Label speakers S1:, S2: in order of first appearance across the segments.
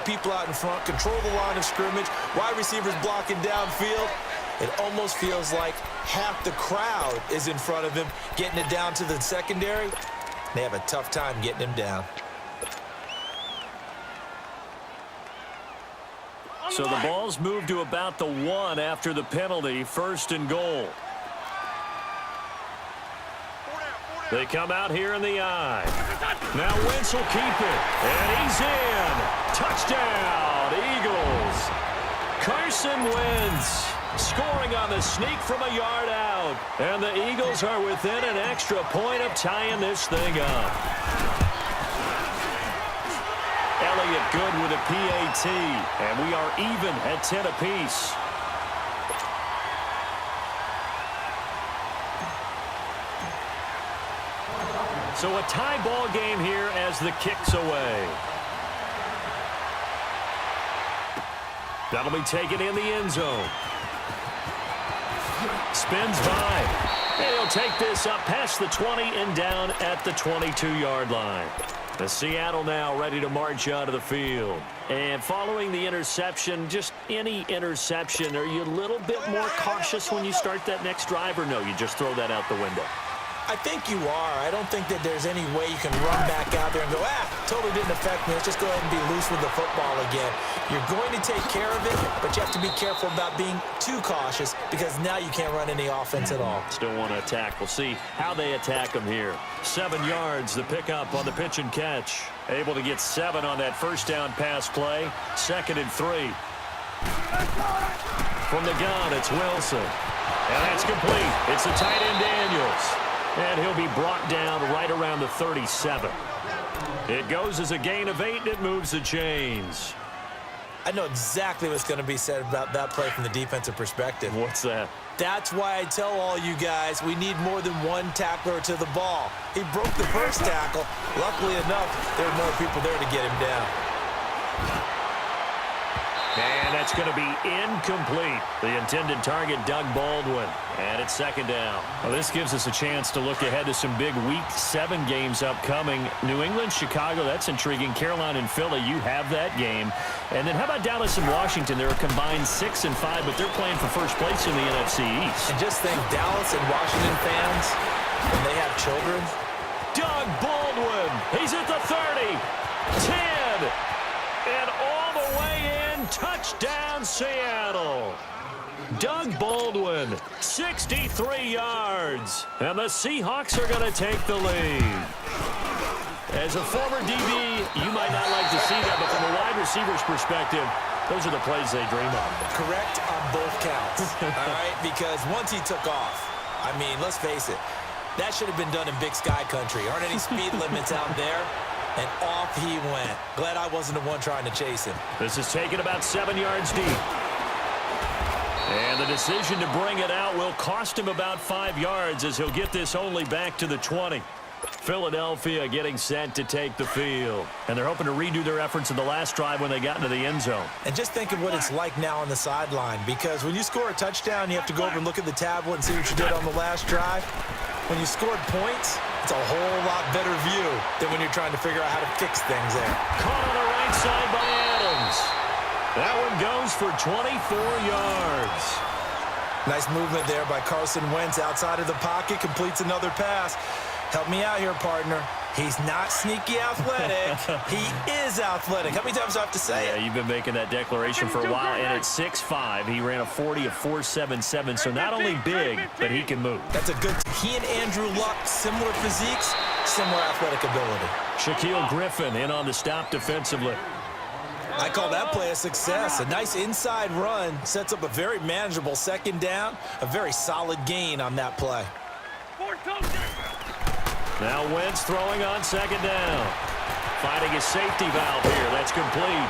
S1: people out in front, control the line of scrimmage, wide receivers blocking downfield. It almost feels like half the crowd is in front of him, getting it down to the secondary. They have a tough time getting him down.
S2: So the ball's moved to about the 1 after the penalty, 1st and goal. They come out here in the I. Now Wentz will keep it, and he's in. Touchdown, Eagles. Carson Wentz scoring on the sneak from a yard out. And the Eagles are within an extra point of tying this thing up. Elliott good with a PAT, and we are even at 10 apiece. So a tie ball game here as the kick's away. That'll be taken in the end zone. Spins by. And he'll take this up past the 20 and down at the 22-yard line. The Seattle now ready to march out of the field. And following the interception, just any interception, are you a little bit more cautious when you start that next drive, or no, you just throw that out the window?
S1: I think you are. I don't think that there's any way you can run back out there and go, totally didn't affect me. Let's just go ahead and be loose with the football again. You're going to take care of it, but you have to be careful about being too cautious because now you can't run any offense at all.
S2: Still want to attack. We'll see how they attack them here. 7 yards, the pickup on the pitch and catch. Able to get 7 on that first down pass play. 2nd and 3. From the gun, it's Wilson. And that's complete. It's the tight end Daniels. And he'll be brought down right around the 37. It goes as a gain of 8, and it moves the chains.
S1: I know exactly what's going to be said about that play from the defensive perspective.
S2: What's that?
S1: That's why I tell all you guys we need more than one tackler to the ball. He broke the first tackle. Luckily enough, there are more people there to get him down.
S2: And that's going to be incomplete. The intended target, Doug Baldwin. And it's 2nd down. Well, this gives us a chance to look ahead to some big Week 7 games upcoming. New England, Chicago, that's intriguing. Carolina and Philly, you have that game. And then how about Dallas and Washington? They're a combined 6 and 5, but they're playing for first place in the NFC East.
S1: And just think, Dallas and Washington fans, when they have children.
S2: Doug Baldwin, he's at the 30, 10, and all the way in. Touchdown, Seattle. Doug Baldwin, 63 yards. And the Seahawks are going to take the lead. As a former DB, you might not like to see that, but from a wide receiver's perspective, those are the plays they dream of.
S1: Correct on both counts, all right? Because once he took off, I mean, let's face it, that should have been done in Big Sky Country. Aren't any speed limits out there? And off he went. Glad I wasn't the one trying to chase him.
S2: This is taken about 7 yards deep. And the decision to bring it out will cost him about 5 yards as he'll get this only back to the 20. Philadelphia getting set to take the field. And they're hoping to redo their efforts in the last drive when they got into the end zone.
S1: And just think of what it's like now on the sideline, because when you score a touchdown, you have to go over and look at the tablet and see what you did on the last drive. When you scored points, it's a whole lot better view than when you're trying to figure out how to fix things there.
S2: Caught on the right side by Adams. That one goes for 24 yards.
S1: Nice movement there by Carson Wentz outside of the pocket, completes another pass. Help me out here, partner. He's not sneaky athletic. He is athletic. How many times do I have to say it?
S2: Yeah, you've been making that declaration for a while, and at 6'5", he ran a 40 of 4.77, so not only big, but he can move.
S1: That's a good – he and Andrew Luck, similar physiques, similar athletic ability.
S2: Shaquille Griffin in on the stop defensively.
S1: I call that play a success. A nice inside run sets up a very manageable 2nd down, a very solid gain on that play.
S2: Now Wentz throwing on 2nd down. Finding a safety valve here. That's complete.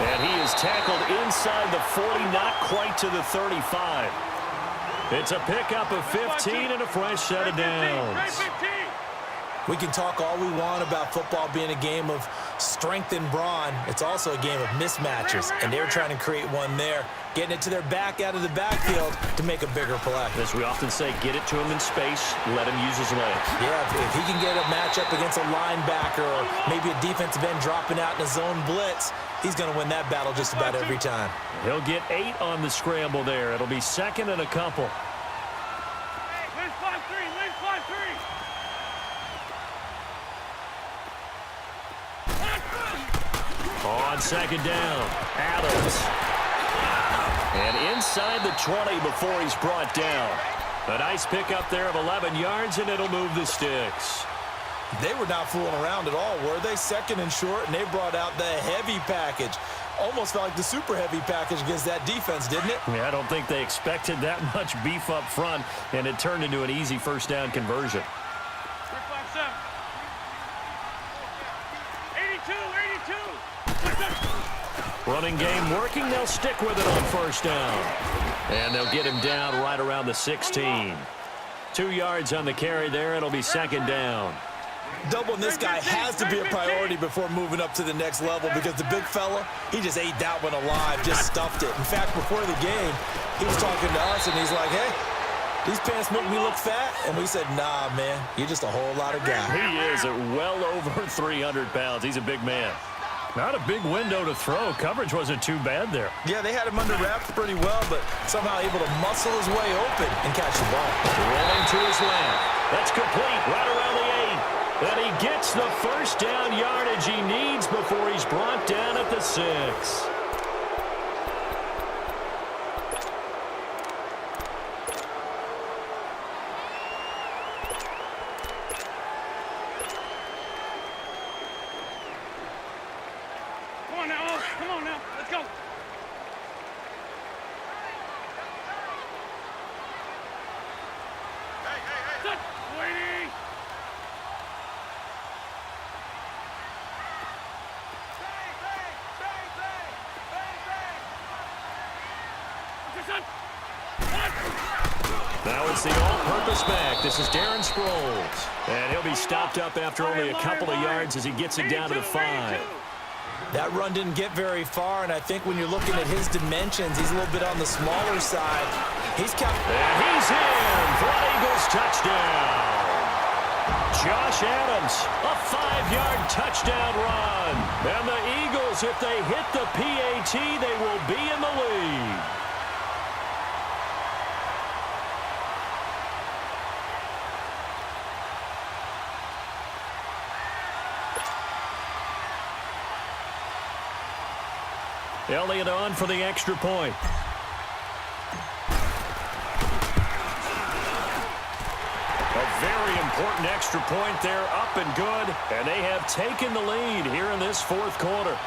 S2: And he is tackled inside the 40, not quite to the 35. It's a pickup of 15 and a fresh set of downs.
S1: We can talk all we want about football being a game of strength and brawn. It's also a game of mismatches, and they're trying to create one there, getting it to their back out of the backfield to make a bigger play.
S2: As we often say, get it to him in space, let him use his legs.
S1: Yeah, if he can get a matchup against a linebacker or maybe a defensive end dropping out in a zone blitz, he's going to win that battle just about every time.
S2: He'll get 8 on the scramble there. It'll be second and a couple. On second down, Adams. And inside the 20 before he's brought down. A nice pickup there of 11 yards, and it'll move the sticks.
S1: They were not fooling around at all, were they? Second and short, and they brought out the heavy package. Almost felt like the super heavy package against that defense, didn't it?
S2: Yeah, I don't think they expected that much beef up front, and it turned into an easy first down conversion.
S3: 82.
S2: Running game working. They'll stick with it on first down. And they'll get him down right around the 16. 2 yards on the carry there. It'll be second down.
S1: Doubling this guy has to be a priority before moving up to the next level because the big fella, he just ate that one alive, just stuffed it. In fact, before the game, he was talking to us, and he's like, hey, these pants make me look fat. And we said, nah, man, you're just a whole lot of guy.
S2: He is at well over 300 pounds. He's a big man. Not a big window to throw. Coverage wasn't too bad there.
S1: Yeah, they had him under wraps pretty well, but somehow able to muscle his way open and catch the ball.
S2: Rolling to his left. That's complete right around the 8. And he gets the first down yardage he needs before he's brought down at the 6.
S3: Come on now. Let's go. Hey. Waiting.
S2: Now it's the all-purpose back. This is Darren Sproles. And he'll be stopped up after only a couple of yards as he gets it down to the 5.
S1: That run didn't get very far, and I think when you're looking at his dimensions, he's a little bit on the smaller side. He's kept...
S2: And he's in for an Eagles touchdown. Josh Adams, a 5-yard touchdown run. And the Eagles, if they hit the PAT, they will be in the lead. Elliott on for the extra point. A very important extra point there, up and good. And they have taken the lead here in this fourth quarter.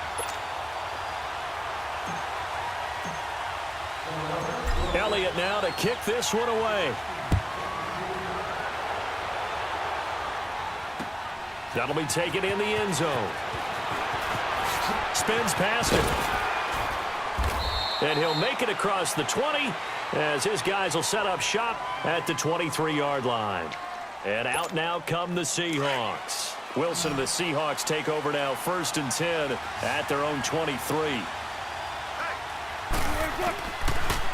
S2: Elliott now to kick this one away. That'll be taken in the end zone. Spins past it. And he'll make it across the 20 as his guys will set up shop at the 23-yard line. And out now come the Seahawks. Wilson and the Seahawks take over now, 1st and 10 at their own 23.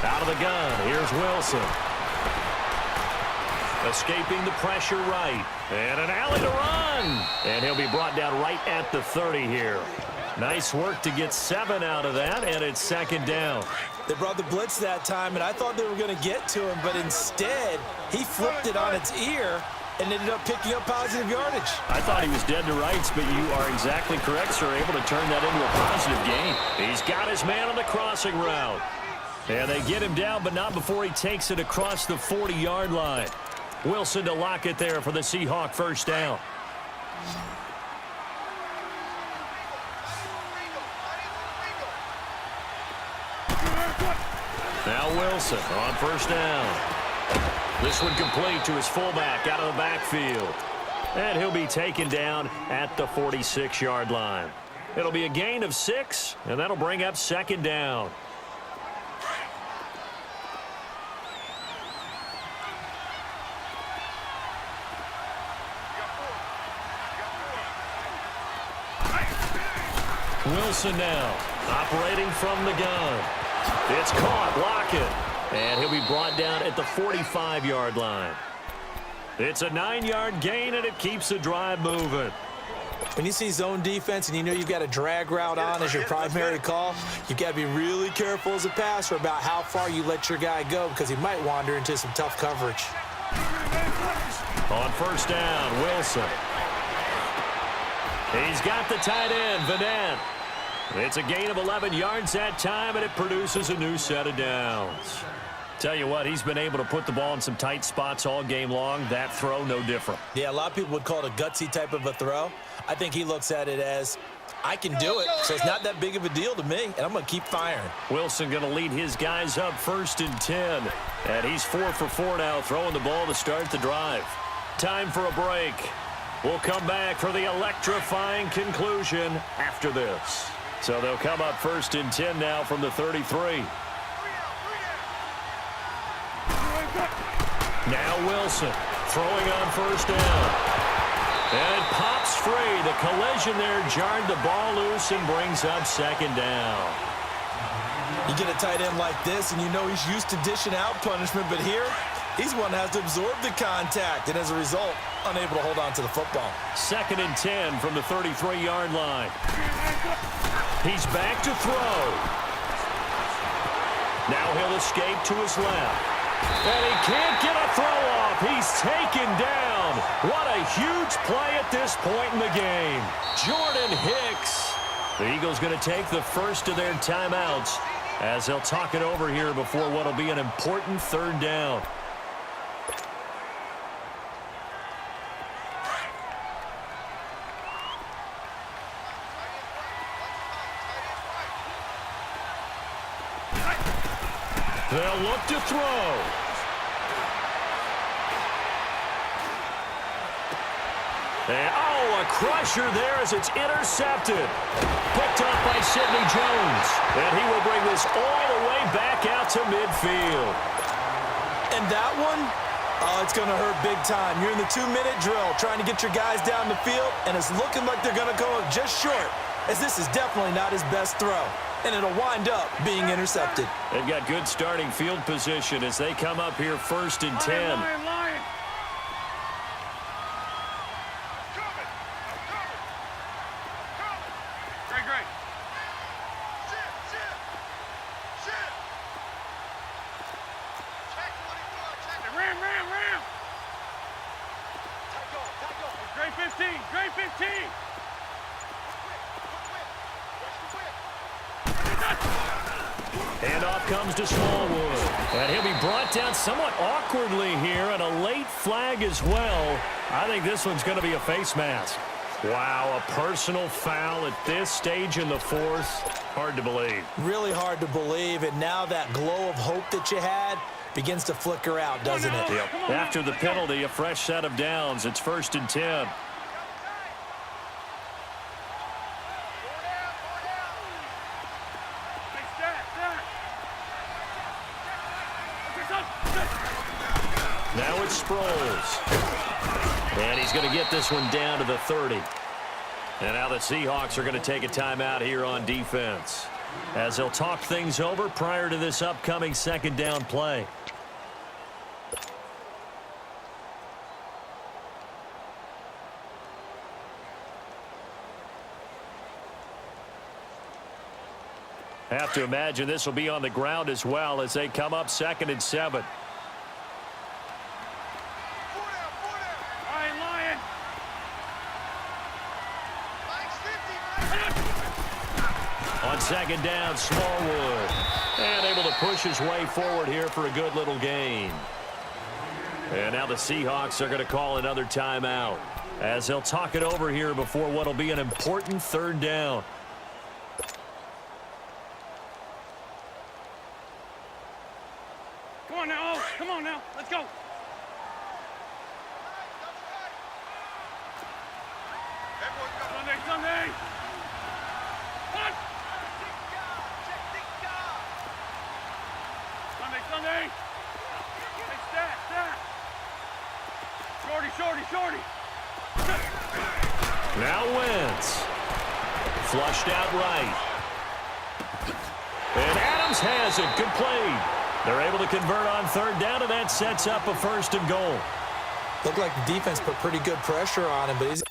S2: Out of the gun, here's Wilson. Escaping the pressure right. And an alley to run. And he'll be brought down right at the 30 here. Nice work to get 7 out of that, and it's second down.
S1: They brought the blitz that time, and I thought they were going to get to him, but instead, he flipped it on its ear and ended up picking up positive yardage.
S2: I thought he was dead to rights, but you are exactly correct, sir. Able to turn that into a positive gain. He's got his man on the crossing route. And they get him down, but not before he takes it across the 40-yard line. Wilson to lock it there for the Seahawk first down. Now Wilson on first down. This one complete to his fullback out of the backfield. And he'll be taken down at the 46-yard line. It'll be a gain of 6, and that'll bring up second down. Wilson now, operating from the gun. It's caught, Lockett. And he'll be brought down at the 45-yard line. It's a 9-yard gain, and it keeps the drive moving.
S1: When you see zone defense and you know you've got a drag route on as your primary call, you've got to be really careful as a passer about how far you let your guy go because he might wander into some tough coverage.
S2: On first down, Wilson. He's got the tight end, Vanette. It's a gain of 11 yards that time, and it produces a new set of downs. Tell you what, he's been able to put the ball in some tight spots all game long. That throw, no different.
S1: Yeah, a lot of people would call it a gutsy type of a throw. I think he looks at it as, I can do it, so it's not that big of a deal to me, and I'm going to keep firing.
S2: Wilson going to lead his guys up 1st and 10. And he's 4 for 4 now, throwing the ball to start the drive. Time for a break. We'll come back for the electrifying conclusion after this. So they'll come up 1st and 10 now from the 33. Now Wilson throwing on first down. And it pops free. The collision there jarred the ball loose and brings up 2nd down.
S1: You get a tight end like this, and you know he's used to dishing out punishment, but here, he's one that has to absorb the contact, and as a result, unable to hold on to the football.
S2: 2nd and 10 from the 33-yard line. He's back to throw. Now he'll escape to his left. And he can't get a throw off. He's taken down. What a huge play at this point in the game. Jordan Hicks. The Eagles going to take the first of their timeouts as they'll talk it over here before what will be an important 3rd down. They'll look to throw. And, a crusher there as it's intercepted. Picked up by Sidney Jones. And he will bring this all the way back out to midfield.
S1: And that one, it's going to hurt big time. You're in the 2-minute drill trying to get your guys down the field, and it's looking like they're going to go just short, as this is definitely not his best throw. And it'll wind up being intercepted.
S2: They've got good starting field position as they come up here 1st and 10.
S3: Lion. Great. Ram. Great 15.
S2: And off comes to Smallwood. And he'll be brought down somewhat awkwardly here, and a late flag as well. I think this one's going to be a face mask. Wow, a personal foul at this stage in the 4th. Hard to believe.
S1: Really hard to believe, and now that glow of hope that you had begins to flicker out, doesn't it?
S2: Yep. After the penalty, a fresh set of downs. It's 1st and 10. Now it's Sproles. And he's going to get this one down to the 30. And now the Seahawks are going to take a timeout here on defense, as they'll talk things over prior to this upcoming 2nd down play. Have to imagine this will be on the ground as well as they come up 2nd and 7. On 2nd down, Smallwood. And able to push his way forward here for a good little gain. And now the Seahawks are going to call another timeout, as they'll talk it over here before what will be an important 3rd down.
S3: Come on now. Let's go. Sunday. Sunday. Hey, stat. Shorty.
S2: Now Wentz. Flushed out right. And Adams has it complete. They're able to convert on third down, and that sets up a 1st and goal.
S1: Looked like the defense put pretty good pressure on him, but he's